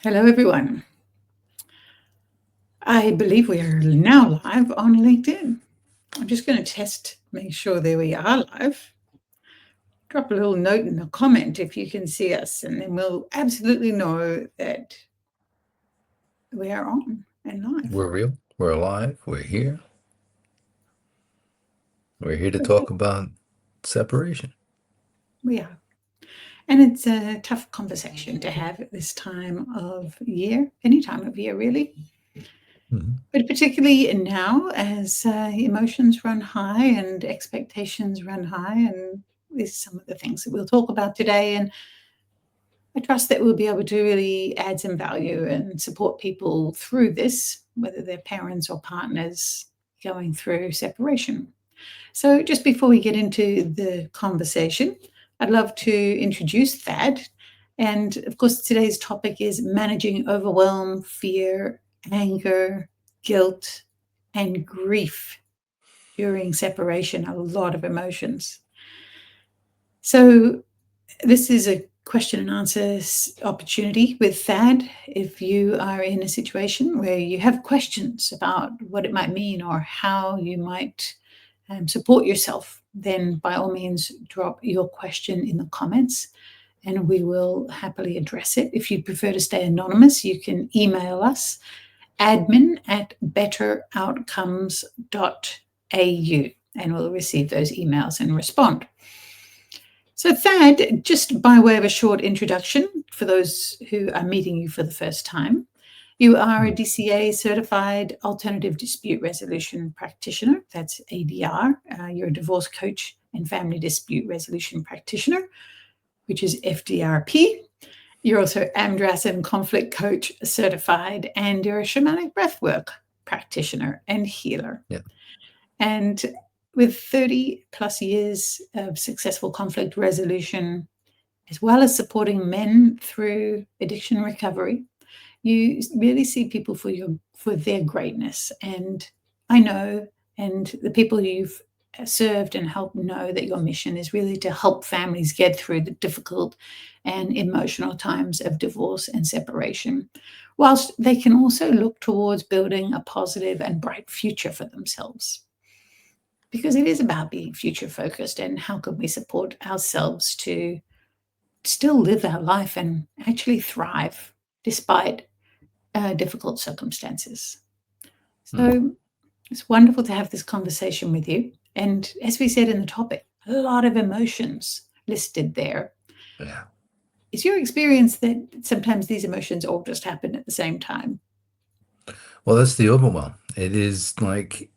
Hello, everyone. I believe we are now live on LinkedIn. I'm just going to make sure there we are live. Drop a little note in the comment if you can see us, and then we'll absolutely know that we are on and live. We're real. We're alive. We're here. We're here to Okay. talk about separation. We are. And it's a tough conversation to have at this time of year, any time of year, really. Mhm. But particularly now, as emotions run high and expectations run high, and these are some of the things that we'll talk about today. And I trust that we'll be able to really add some value and support people through this, whether they're parents or partners going through separation. So, just before we get into the conversation, I'd love to introduce Thad. And of course, today's topic is managing overwhelm, fear, anger, guilt, and grief during separation, a lot of emotions. So, this is a question and answer opportunity with Thad. If you are in a situation where you have questions about what it might mean or how you might support yourself, then by all means drop your question in the comments and we will happily address it. If you prefer to stay anonymous, you can email us admin@betteroutcomes.au and we'll receive those emails and respond. So, Thad, just by way of a short introduction for those who are meeting you for the first time, you are a Mm. DCA certified alternative dispute resolution practitioner. That's ADR. You're a divorce coach and family dispute resolution practitioner, which is FDRP. You're also AMDRAS and conflict coach certified, and you're a shamanic breathwork practitioner and healer. Yeah. And with 30 plus years of successful conflict resolution, as well as supporting men through addiction recovery, you really see people for their greatness. And I know, and the people you've served and helped know that your mission is really to help families get through the difficult and emotional times of divorce and separation, whilst they can also look towards building a positive and bright future for themselves, because it is about being future focused and how can we support ourselves to still live our life and actually thrive despite difficult circumstances. Mm. So it's wonderful to have this conversation with you. And as we said in the topic, a lot of emotions listed there. Yeah. Is your experience that sometimes these emotions all just happen at the same time? Well, that's the overwhelm. It is like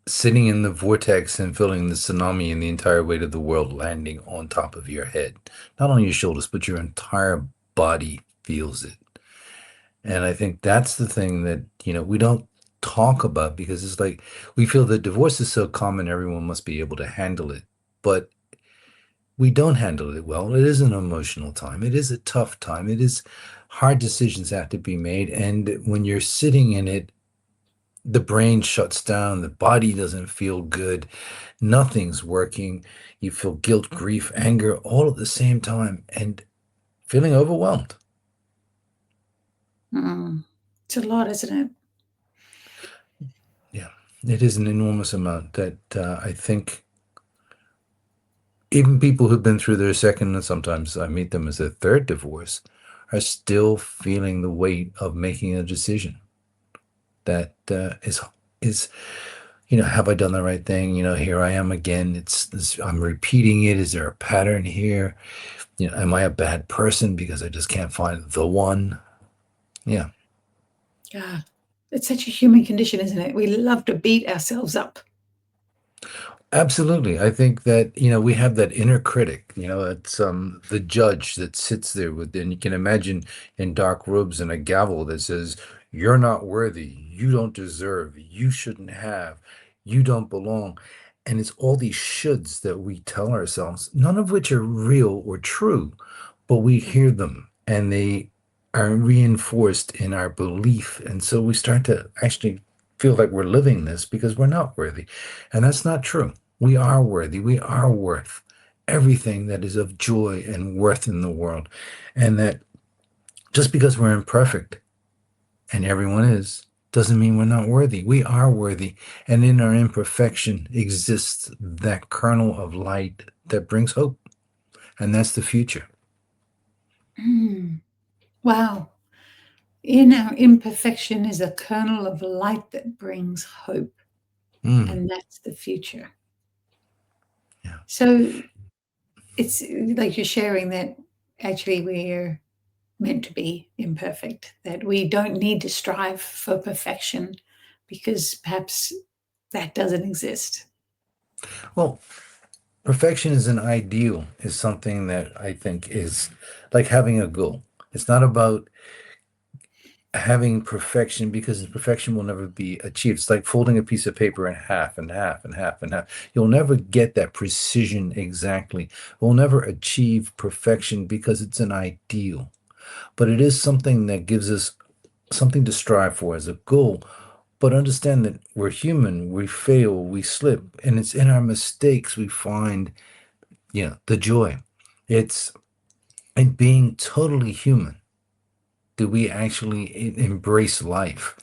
sitting in the vortex and feeling the tsunami and the entire weight of the world landing on top of your head. Not on your shoulders, but your entire body feels it. And I think that's the thing that, we don't talk about because it's like we feel that divorce is so common, everyone must be able to handle it. But we don't handle it well. It is an emotional time. It is a tough time. It is hard decisions have to be made. And when you're sitting in it, the brain shuts down, the body doesn't feel good, nothing's working. You feel guilt, grief, anger all at the same time and feeling overwhelmed. Mm. It's a lot, isn't it? Yeah, it is an enormous amount that I think even people who've been through their second, and sometimes I meet them as a third divorce, are still feeling the weight of making a decision that is have I done the right thing? Here I am again. I'm repeating it. Is there a pattern here? Am I a bad person because I just can't find the one? Yeah. Yeah. It's such a human condition, isn't it? We love to beat ourselves up. Absolutely. I think that, we have that inner critic, it's the judge that sits there with, and you can imagine in dark robes and a gavel that says, "You're not worthy, you don't deserve, you shouldn't have, you don't belong." And it's all these shoulds that we tell ourselves, none of which are real or true, but we hear them and they are reinforced in our belief. And so we start to actually feel like we're living this because we're not worthy. And that's not true. We are worthy. We are worth everything that is of joy and worth in the world. And that just because we're imperfect and everyone is, doesn't mean we're not worthy. We are worthy. And in our imperfection exists that kernel of light that brings hope. And that's the future. Mm. Wow. In our imperfection is a kernel of light that brings hope, Mm, and that's the future. yeah. So it's like you're sharing that actually we're meant to be imperfect, that we don't need to strive for perfection because perhaps that doesn't exist. Well, perfection is an ideal, is something that I think is like having a goal. It's not about having perfection because perfection will never be achieved. It's like folding a piece of paper in half and half and half and half. You'll never get that precision exactly. We'll never achieve perfection because it's an ideal, but it is something that gives us something to strive for as a goal. But understand that we're human, we fail, we slip, and it's in our mistakes we find, the joy. It's in being totally human do we actually embrace life?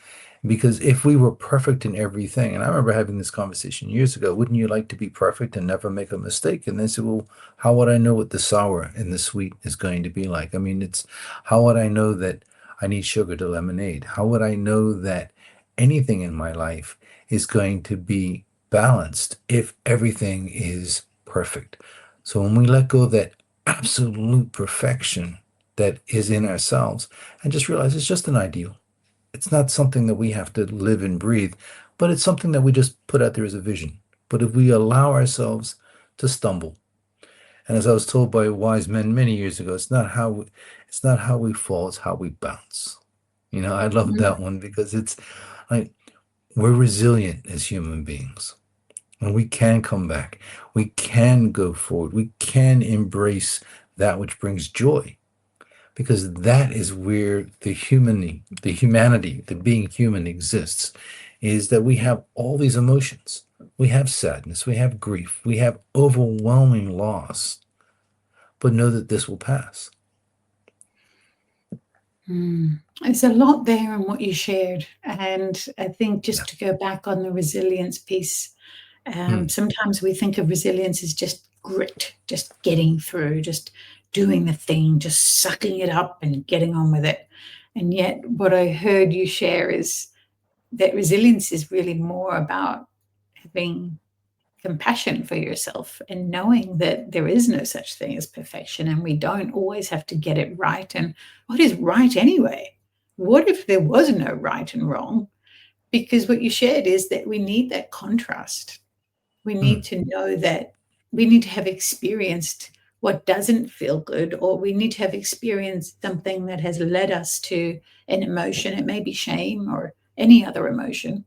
Because if we were perfect in everything, and I remember having this conversation years ago, wouldn't you like to be perfect and never make a mistake? And they said, well, how would I know what the sour and the sweet is going to be like? I mean, it's how would I know that I need sugar to lemonade? How would I know that anything in my life is going to be balanced if everything is perfect? So when we let go of that absolute perfection that is in ourselves, and just realize it's just an ideal. It's not something that we have to live and breathe, but it's something that we just put out there as a vision. But if we allow ourselves to stumble, and as I was told by wise men many years ago, it's not how we fall, it's how we bounce. I love Mm. that one because it's like we're resilient as human beings. And we can come back. We can go forward. We can embrace that which brings joy because that is where the humanity, the being human exists, is that we have all these emotions. We have sadness, we have grief, we have overwhelming loss, but know that this will pass. Mm. There's a lot there in what you shared. And I think Yeah. just to go back on the resilience piece, Mm, sometimes we think of resilience as just grit, just getting through, just doing the thing, just sucking it up and getting on with it. And yet, what I heard you share is that resilience is really more about having compassion for yourself and knowing that there is no such thing as perfection and we don't always have to get it right. And what is right anyway? What if there was no right and wrong? Because what you shared is that we need that contrast. We need mm, to know that we need to have experienced what doesn't feel good, or we need to have experienced something that has led us to an emotion. It may be shame or any other emotion.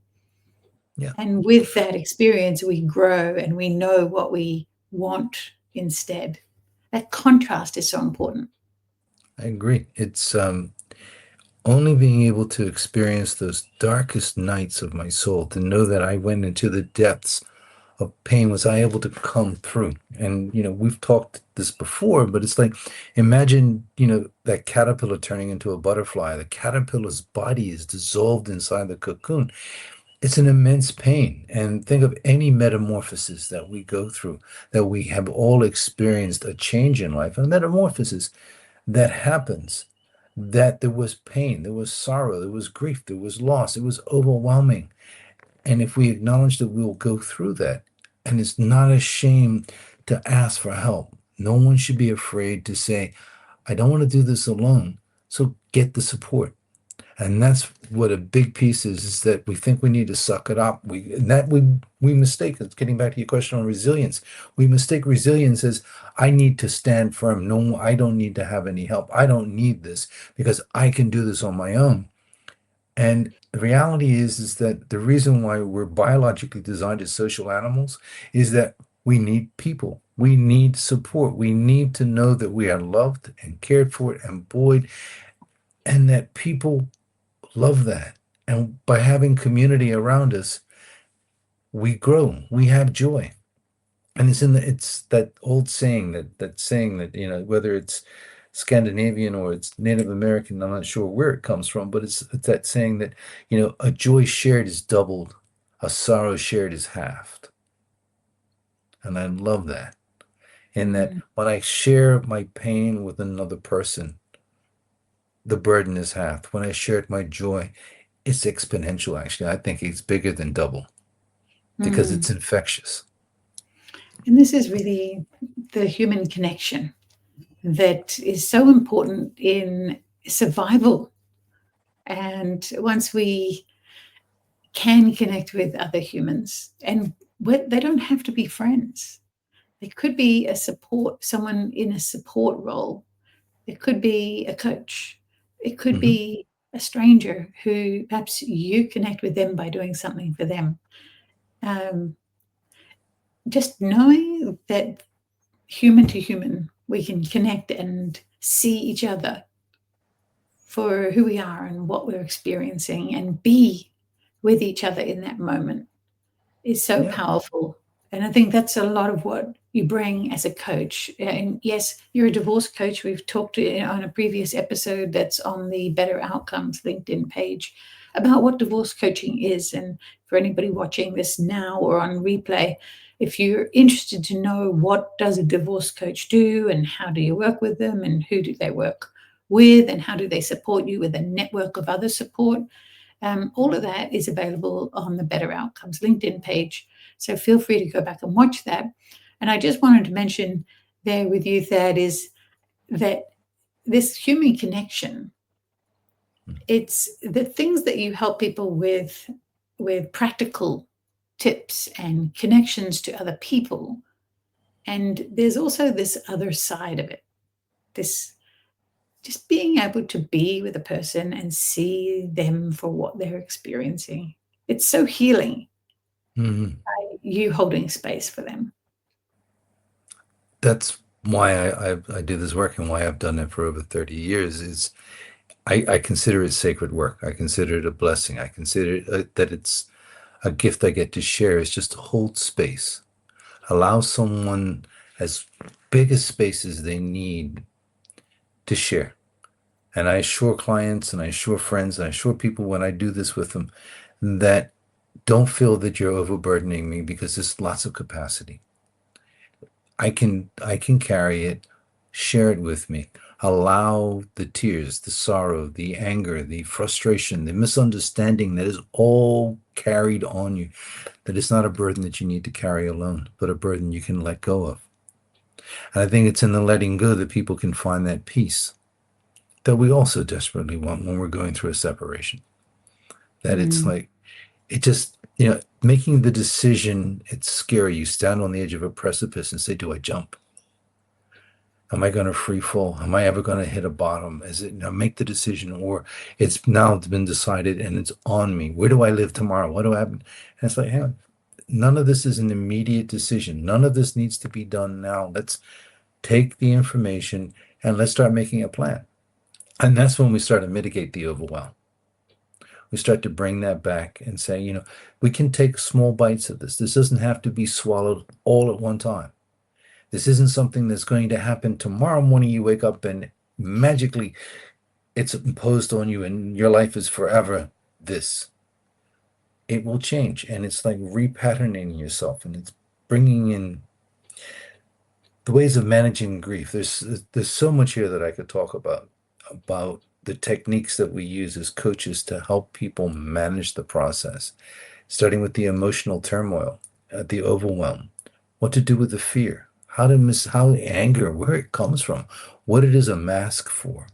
yeah, And with that experience, we grow and we know what we want instead. That contrast is so important. I agree. It's only being able to experience those darkest nights of my soul to know that I went into the depths of pain was I able to come through. And we've talked this before, but it's like imagine, that caterpillar turning into a butterfly. The caterpillar's body is dissolved inside the cocoon. It's an immense pain. And think of any metamorphosis that we go through, that we have all experienced a change in life, a metamorphosis that happens, that there was pain, there was sorrow, there was grief, there was loss, it was overwhelming. And if we acknowledge that we'll go through that, and it's not a shame to ask for help. No one should be afraid to say, I don't want to do this alone. So get the support. And that's what a big piece is that we think we need to suck it up. We mistake it's getting back to your question on resilience. We mistake resilience as I need to stand firm. No, I don't need to have any help. I don't need this because I can do this on my own. And the reality is that the reason why we're biologically designed as social animals is that we need people. We need support. We need to know that we are loved and cared for and buoyed, and that people love that. And by having community around us, we grow. We have joy. And it's that old saying that whether it's Scandinavian or it's Native American. I'm not sure where it comes from, but it's that saying that, a joy shared is doubled, a sorrow shared is halved. And I love that. In that Mm. when I share my pain with another person, the burden is halved. When I shared my joy, it's exponential, actually. I think it's bigger than double because Mm. it's infectious. And this is really the human connection that is so important in survival. And once we can connect with other humans, and they don't have to be friends, they could be someone in a support role, it could be a coach, it could Hmm. be a stranger who perhaps you connect with them by doing something for them. Um, just knowing that human to human, we can connect and see each other for who we are and what we're experiencing and be with each other in that moment is so Yeah. powerful. And I think that's a lot of what you bring as a coach. And yes, you're a divorce coach. We've talked on a previous episode that's on the Better Outcomes LinkedIn page about what divorce coaching is. And for anybody watching this now or on replay, if you're interested to know what does a divorce coach do and how do you work with them and who do they work with and how do they support you with a network of other support, all of that is available on the Better Outcomes LinkedIn page. So feel free to go back and watch that. And I just wanted to mention there with you, Thad, is that this human connection, it's the things that you help people with practical tips and connections to other people. And there's also this other side of it, this just being able to be with a person and see them for what they're experiencing. It's so healing, Hmm. you holding space for them. That's why I do this work and why I've done it for over 30 years is I consider it sacred work. I consider it a blessing. I consider it, that it's a gift I get to share is just to hold space, allow someone as big a space as they need to share. And I assure clients and I assure friends and I assure people when I do this with them that don't feel that you're overburdening me because there's lots of capacity. I can carry it, share it with me. Allow the tears, the sorrow, the anger, the frustration, the misunderstanding that is all carried on you. That it's not a burden that you need to carry alone, but a burden you can let go of. And I think it's in the letting go that people can find that peace that we also desperately want when we're going through a separation. That it's Mm. like, it just, making the decision, it's scary. You stand on the edge of a precipice and say, do I jump? Am I going to free fall? Am I ever going to hit a bottom? Is it now make the decision, or it's now been decided and it's on me? Where do I live tomorrow? What do I have? And it's like, hang on, none of this is an immediate decision. None of this needs to be done now. Let's take the information and let's start making a plan. And that's when we start to mitigate the overwhelm. We start to bring that back and say, we can take small bites of this. This doesn't have to be swallowed all at one time. This isn't something that's going to happen tomorrow morning. You wake up and magically it's imposed on you and your life is forever this. It will change. And it's like repatterning yourself and it's bringing in the ways of managing grief. There's so much here that I could talk about the techniques that we use as coaches to help people manage the process, starting with the emotional turmoil, the overwhelm, what to do with the fear, how anger, where it comes from, what it is a mask for,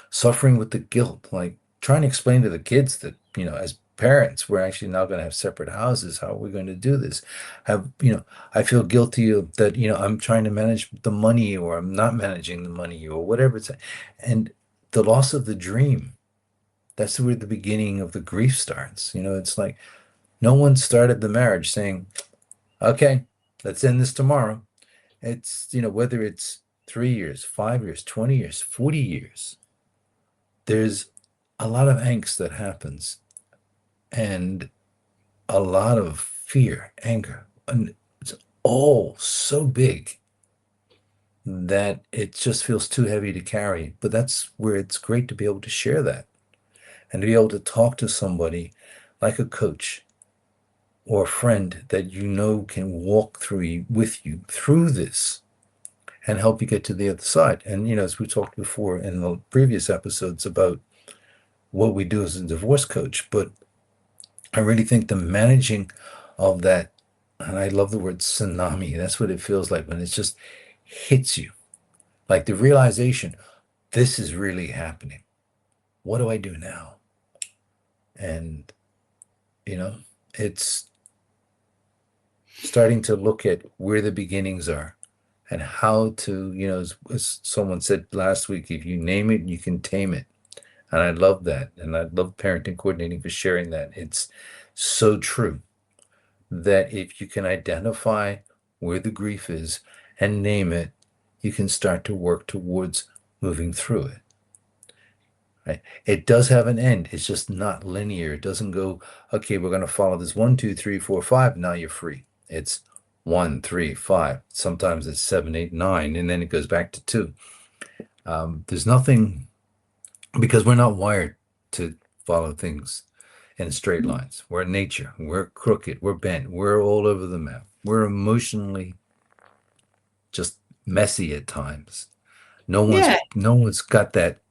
suffering with the guilt, like trying to explain to the kids that, as parents, we're actually now going to have separate houses. How are we going to do this? I feel guilty of that, I'm trying to manage the money or I'm not managing the money or whatever it's, and the loss of the dream. That's where the beginning of the grief starts. It's like no one started the marriage saying, okay, let's end this tomorrow. It's, whether it's 3 years, 5 years, 20 years, 40 years, there's a lot of angst that happens and a lot of fear, anger, and it's all so big. that it just feels too heavy to carry. But that's where it's great to be able to share that and to be able to talk to somebody like a coach or a friend that you know can walk through with you through this and help you get to the other side. And, as we talked before in the previous episodes about what we do as a divorce coach, but I really think the managing of that, and I love the word tsunami, that's what it feels like when it just hits you. Like the realization, this is really happening. What do I do now? And, you know, it's starting to look at where the beginnings are and how to, as someone said last week, if you name it, you can tame it. And I love that. And I love parenting coordinating for sharing that. It's so true that if you can identify where the grief is and name it, you can start to work towards moving through it. Right? It does have an end. It's just not linear. It doesn't go, okay, we're going to follow this 1, 2, 3, 4, 5. Now you're free. It's 1, 3, 5. Sometimes it's 7, 8, 9, and then it goes back to 2. There's nothing, because we're not wired to follow things in straight lines. We're nature. We're crooked. We're bent. We're all over the map. We're emotionally just messy at times. No one's Yeah. no one's got that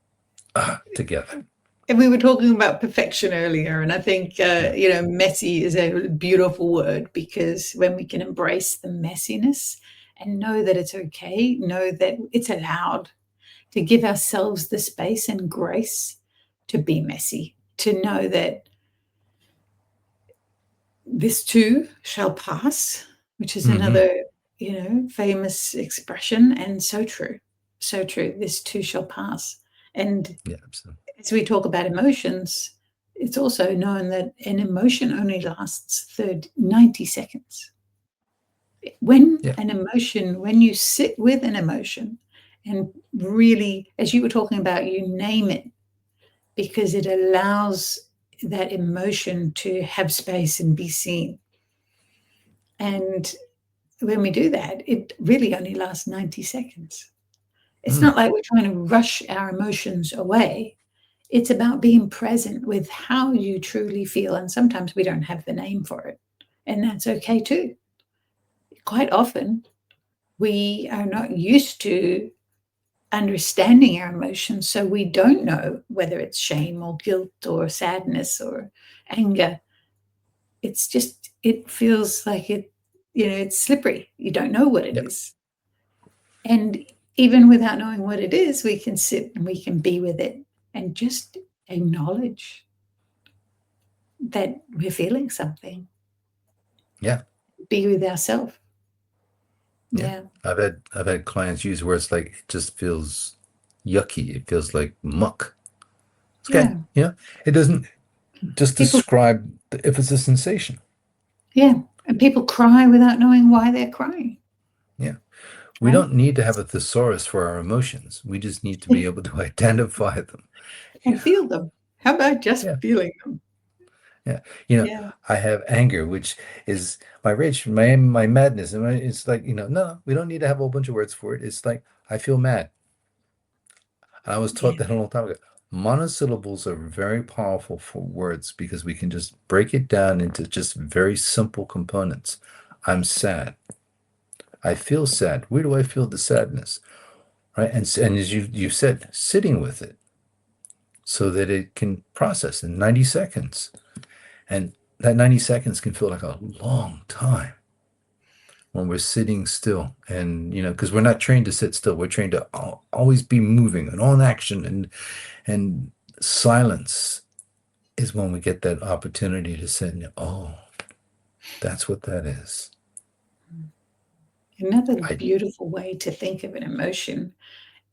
together. And we were talking about perfection earlier, and I think Yeah. messy is a beautiful word, because when we can embrace the messiness and know that it's okay, know that it's allowed, to give ourselves the space and grace to be messy, to know that this too shall pass, which is Mm-hmm. another famous expression, and so true, so true. This too shall pass. And Yeah. Absolutely. as we talk about emotions, it's also known that an emotion only lasts 90 seconds. Yeah. When you sit with an emotion and really, as you were talking about, you name it, because it allows that emotion to have space and be seen. And when we do that, it really only lasts 90 seconds. It's Mm. not like we're trying to rush our emotions away. It's about being present with how you truly feel. And sometimes we don't have the name for it. And that's okay too. Quite often, we are not used to understanding our emotions. So we don't know whether it's shame or guilt or sadness or anger. It's just, it feels like it's slippery. You don't know what it Yeah. is. And even without knowing what it is, we can sit and we can be with it and just acknowledge that we're feeling something, Yeah. be with ourselves. Yeah. Yeah. I've had clients use words like it just feels yucky. It feels like muck. It's okay. Yeah. It doesn't just People, describe if it's a sensation. yeah. And people cry without knowing why they're crying, Yeah. We right? don't need to have a thesaurus for our emotions. We just need to be able to identify them. And feel them. How about just Yeah. feeling them? Yeah. Yeah. I have anger, which is my rage, my madness. And it's like, no, we don't need to have a whole bunch of words for it. It's like, I feel mad. I was taught Yeah. that a long time ago. Monosyllables are very powerful for words because we can just break it down into just very simple components. I'm sad. I feel sad. Where do I feel the sadness? Right. And as you said, sitting with it so that it can process in 90 seconds. And that 90 seconds can feel like a long time when we're sitting still. And, because we're not trained to sit still, we're trained to always be moving and on action. And silence is when we get that opportunity to sit and, oh, that's what that is. Another I, beautiful way to think of an emotion,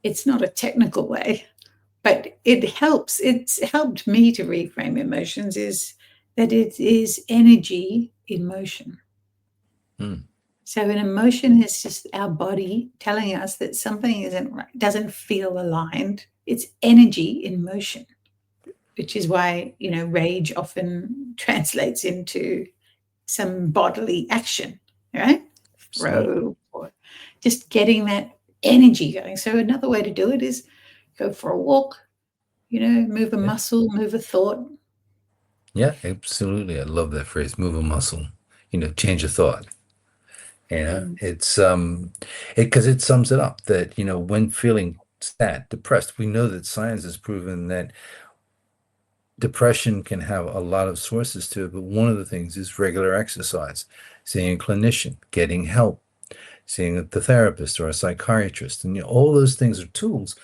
it's not a technical way, but it helps. It's helped me to reframe emotions, is that it is energy in motion. mm, So an emotion is just our body telling us that something isn't right, doesn't feel aligned. It's energy in motion, which is why, rage often translates into some bodily action, right? absolutely. Throw, or just getting that. energy going. So another way to do it is go for a walk, move a Yeah. muscle, move a thought. Yeah, absolutely. I love that phrase, move a muscle, change a thought. Mm, It's because it sums it up that, when feeling sad, depressed, we know that science has proven that depression can have a lot of sources to it, but one of the things is regular exercise, seeing a clinician, getting help, seeing the therapist or a psychiatrist. And all those things are tools.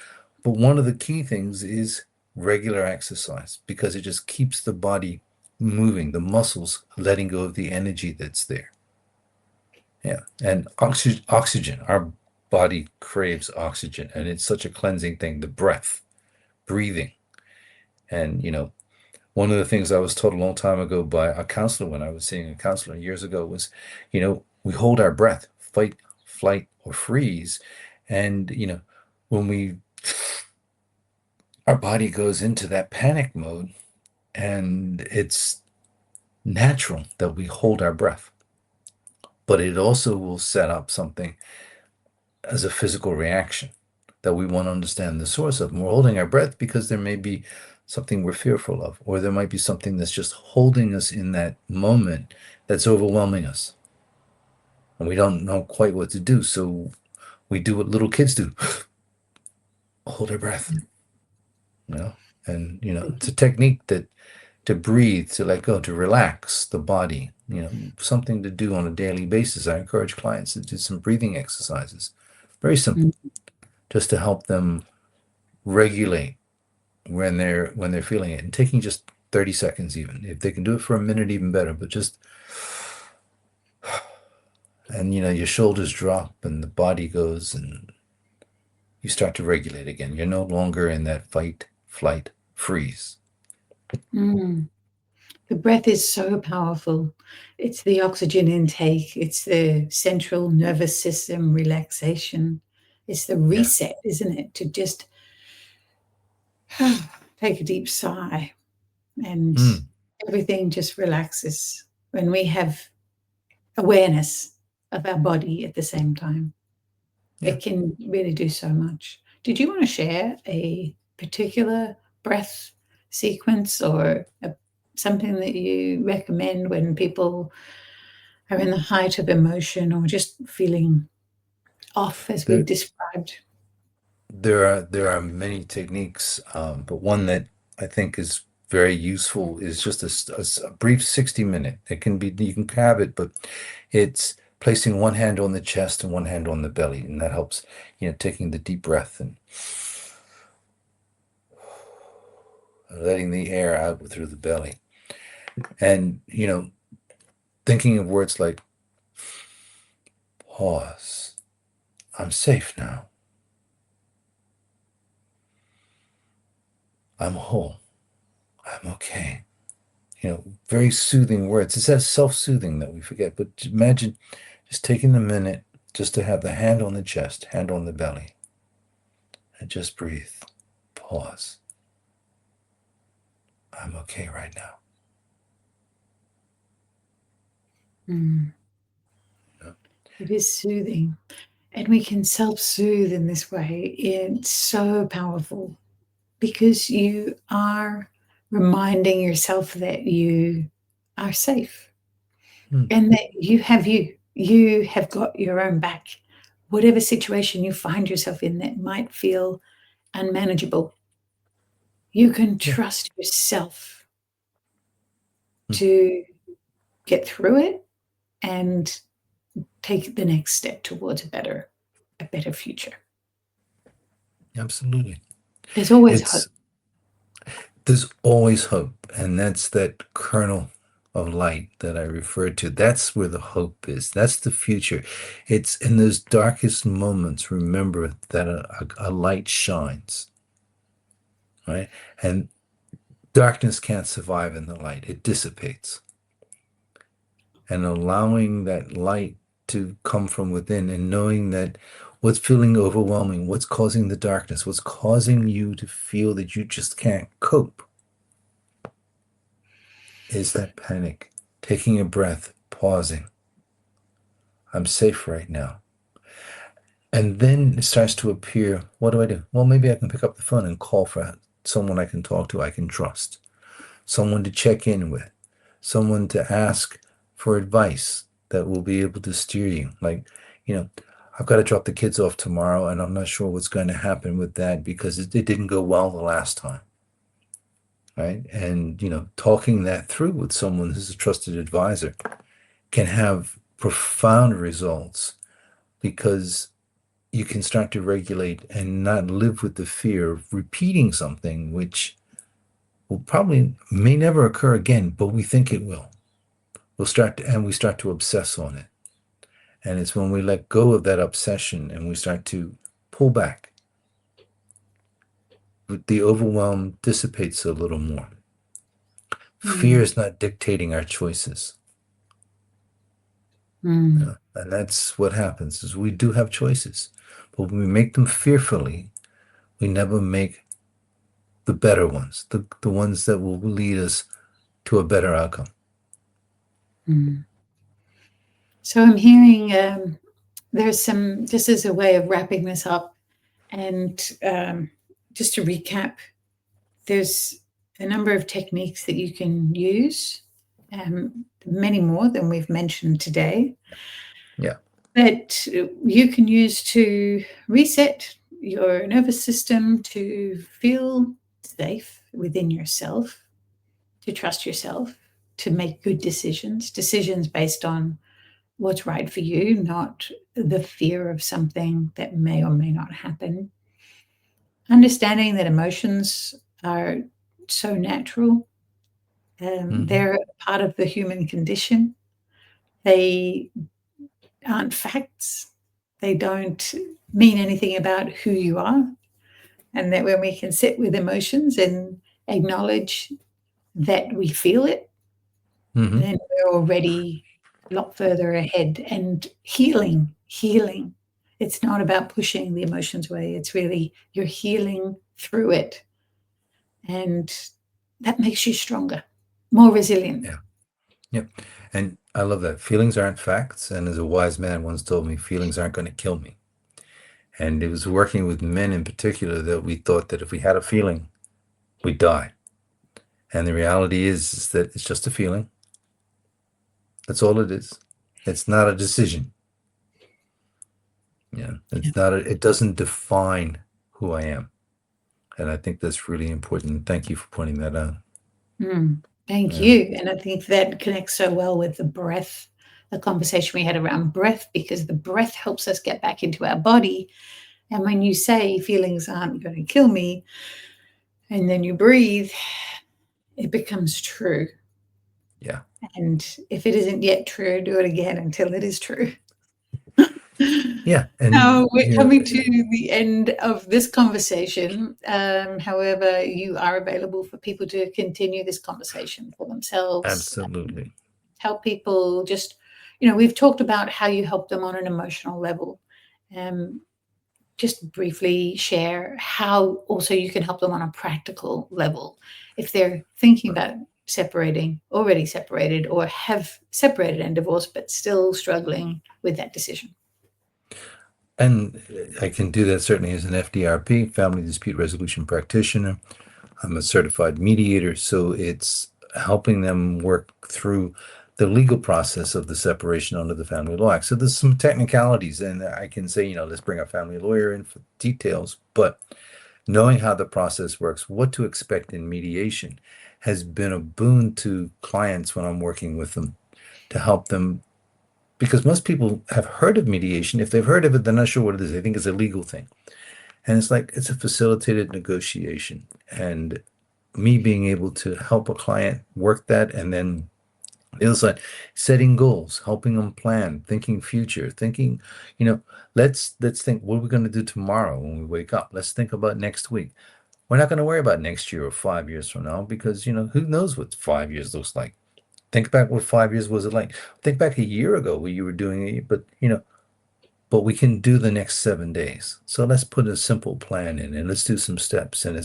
But one of the key things is regular exercise because it just keeps the body moving, the muscles letting go of the energy that's there. Yeah. And oxygen, our body craves oxygen, and it's such a cleansing thing. The breath, breathing. And, one of the things I was told a long time ago by a counselor when I was seeing a counselor years ago was, we hold our breath, fight, flight, or freeze. And, when our body goes into that panic mode, and it's natural that we hold our breath, but it also will set up something as a physical reaction that we want to understand the source of. And we're holding our breath because there may be something we're fearful of, or there might be something that's just holding us in that moment that's overwhelming us. And we don't know quite what to do. So we do what little kids do, hold our breath, you know? And, it's a technique that to breathe, to let go, to relax the body, something to do on a daily basis. I encourage clients to do some breathing exercises. Very simple, mm, just to help them regulate when they're feeling it and taking just 30 seconds. Even if they can do it for a minute, even better. But just, and your shoulders drop and the body goes and you start to regulate again. You're no longer in that fight, flight, freeze. mm. The breath is so powerful. It's the oxygen intake, it's the central nervous system relaxation, it's the Yeah. reset, isn't it? To just take a deep sigh and Mm, everything just relaxes when we have awareness of our body at the same time. yeah. It can really do so much. Did you want to share a particular breath sequence or something that you recommend when people are in the height of emotion or just feeling off, as we've There, described? there are many techniques, but one that I think is very useful is just a brief 60-minute. It can be, you can have it, but it's placing one hand on the chest and one hand on the belly, and that helps, taking the deep breath and letting the air out through the belly. And, thinking of words like pause, I'm safe now, I'm whole, I'm okay. Very soothing words. It's that self-soothing that we forget. But imagine just taking the minute just to have the hand on the chest, hand on the belly, and just breathe. Pause. I'm okay right now. Mm, You know? it is soothing. And we can self soothe in this way. It's so powerful because you are reminding yourself that you are safe Hmm. and that you have you. You have got your own back. Whatever situation you find yourself in that might feel unmanageable, you can Yeah. trust yourself Hmm. to get through it and take the next step towards a better future. Absolutely. There's always hope. It's There's always hope, and that's that kernel of light that I referred to. That's where the hope is. That's the future. It's in those darkest moments, remember that a light shines, right? And darkness can't survive in the light, it dissipates. And allowing that light to come from within and knowing that what's feeling overwhelming, what's causing the darkness, what's causing you to feel that you just can't cope is that panic. Taking a breath, pausing. I'm safe right now. And then it starts to appear, what do I do? Well, maybe I can pick up the phone and call for someone I can talk to, I can trust, someone to check in with, someone to ask for advice that will be able to steer you. Like, you know, I've got to drop the kids off tomorrow, and I'm not sure what's going to happen with that because it didn't go well the last time, right? And, talking that through with someone who's a trusted advisor can have profound results because you can start to regulate and not live with the fear of repeating something which will probably may never occur again, but we think it will. We start to obsess on it. And it's when we let go of that obsession and we start to pull back, the overwhelm dissipates a little more. Fear Mm, is not dictating our choices. mm, And that's what happens is we do have choices. But when we make them fearfully, we never make the better ones, the ones that will lead us to a better outcome. mm. So I'm hearing there's some, just as a way of wrapping this up, and just to recap, there's a number of techniques that you can use, many more than we've mentioned today, Yeah. that you can use to reset your nervous system, to feel safe within yourself, to trust yourself, to make good decisions, decisions based on what's right for you, not the fear of something that may or may not happen. Understanding that emotions are so natural, Hmm. they're part of the human condition. They aren't facts, they don't mean anything about who you are. And that when we can sit with emotions and acknowledge that we feel it, Hmm. then we're already a lot further ahead and healing. It's not about pushing the emotions away. It's really you're healing through it. And that makes you stronger, more resilient. Yeah. Yep. And I love that. Feelings aren't facts. And as a wise man once told me, feelings aren't going to kill me. And it was working with men in particular that we thought that if we had a feeling, we'd die. And the reality is that it's just a feeling. That's all it is. It's not a decision. Yeah. Yeah. It doesn't define who I am. And I think that's really important. Thank you for pointing that out. Mm, thank Yeah. you. And I think that connects so well with the breath, the conversation we had around breath, because the breath helps us get back into our body. And when you say feelings aren't going to kill me, and then you breathe, it becomes true. Yeah. And if it isn't yet true, do it again until it is true. Yeah. Now And, we're coming to the end of this conversation. However, you are available for people to continue this conversation for themselves. absolutely. Help people just, we've talked about how you help them on an emotional level. Um, just briefly share how also you can help them on a practical level if they're thinking Right. about separating, already separated, or have separated and divorced, but still struggling with that decision. And I can do that certainly as an FDRP, Family Dispute Resolution Practitioner. I'm a certified mediator, so it's helping them work through the legal process of the separation under the Family Law Act. So there's some technicalities, and I can say, let's bring a family lawyer in for details, but knowing how the process works, what to expect in mediation, has been a boon to clients when I'm working with them to help them because most people have heard of mediation. If they've heard of it, they're not sure what it is. They think it's a legal thing. And it's like it's a facilitated negotiation. And me being able to help a client work that and then the other side, setting goals, helping them plan, thinking future, thinking, you know, let's think what are we going to do tomorrow when we wake up? Let's think about next week. We're not going to worry about next year or 5 years from now because who knows what 5 years looks like. Think back what 5 years was it like. Think back a year ago where you were doing it, but we can do the next 7 days. So let's put a simple plan in and let's do some steps. And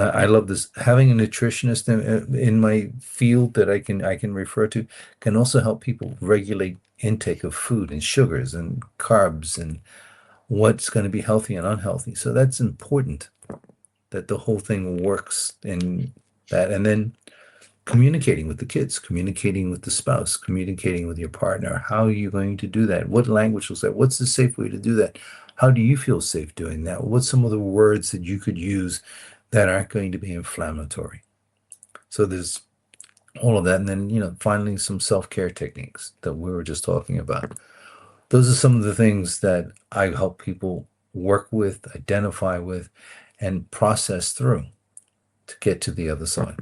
I love this. Having a nutritionist in my field that I can refer to can also help people regulate intake of food and sugars and carbs and what's going to be healthy and unhealthy. So that's important that the whole thing works in that. And then communicating with the kids, communicating with the spouse, communicating with your partner. How are you going to do that? What language was that? What's the safe way to do that? How do you feel safe doing that? What's some of the words that you could use that aren't going to be inflammatory? So there's all of that. And then, finally, some self-care techniques that we were just talking about. Those are some of the things that I help people work with, identify with, and process through to get to the other side.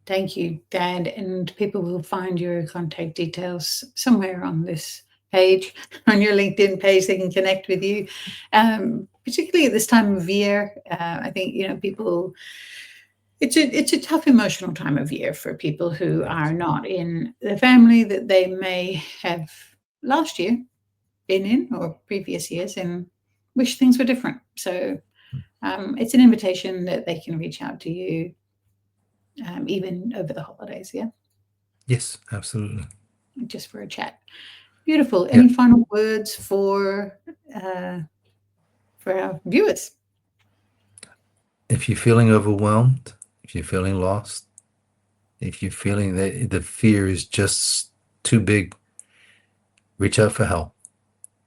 Thank you, Dad. And people will find your contact details somewhere on this page, on your LinkedIn page. They can connect with you, particularly at this time of year. I think people. It's a tough emotional time of year for people who are not in the family that they may have last year been in or previous years and wish things were different. So it's an invitation that they can reach out to you even over the holidays, yeah? Yes, absolutely. Just for a chat. Beautiful. Yeah. Any final words for our viewers? If you're feeling overwhelmed, if you're feeling lost, if you're feeling that the fear is just too big, reach out for help.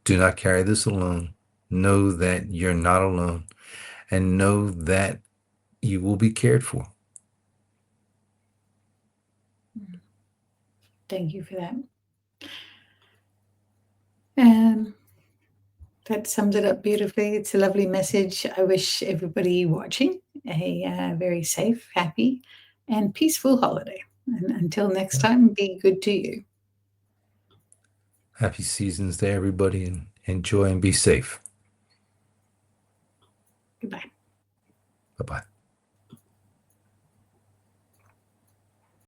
Do not carry this alone. Know that you're not alone and know that you will be cared for. Thank you for that. Um, that sums it up beautifully. It's a lovely message. I wish everybody watching a very safe, happy, and peaceful holiday. And until next time, be good to you. Happy seasons to everybody and enjoy and be safe. Goodbye. Bye-bye.